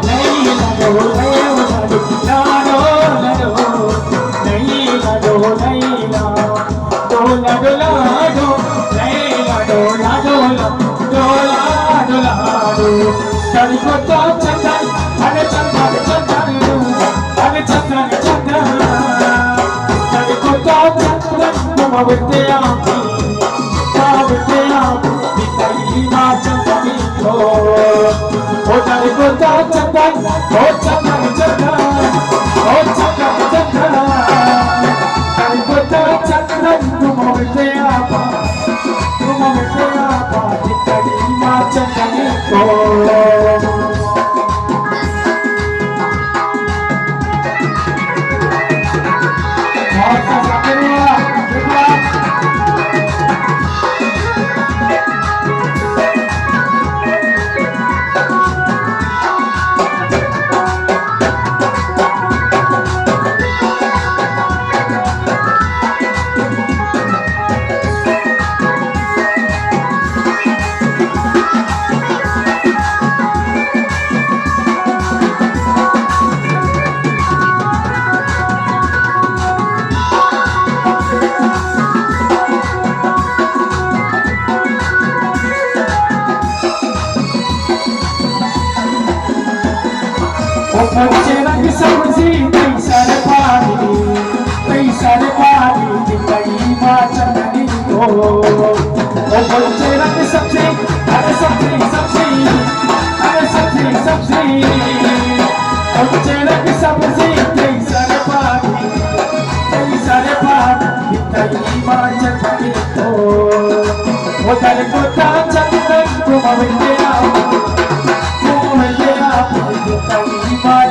नहीं लड़ो लाडो नहीं लड़ो नहीं लाडो लाडो लाडो नहीं लाडो लाडो लाडो लाडो चल को तो चंदन अरे चंदन चंदन अरे चंदन चंदन चल को तो चंदन तुम विद्या ओ चल को तो चंदन ओ चंदन चंदन ओ चंदन चंदन चल को तो चंदन तुम विद्या जितनी माँ चंदन को बच्चे रंग सब्जी पैसा रे पानी जितनी माँ चंदनी को ओ बच्चे रंग सब्जी अरे सब्जी सब्जी अरे सब्जी सब्जी बच्चे रंग सब्जी पैसा रे पानी जितनी माँ चंदनी को ओ दर को चंदन तुम विद्या जितनी माँ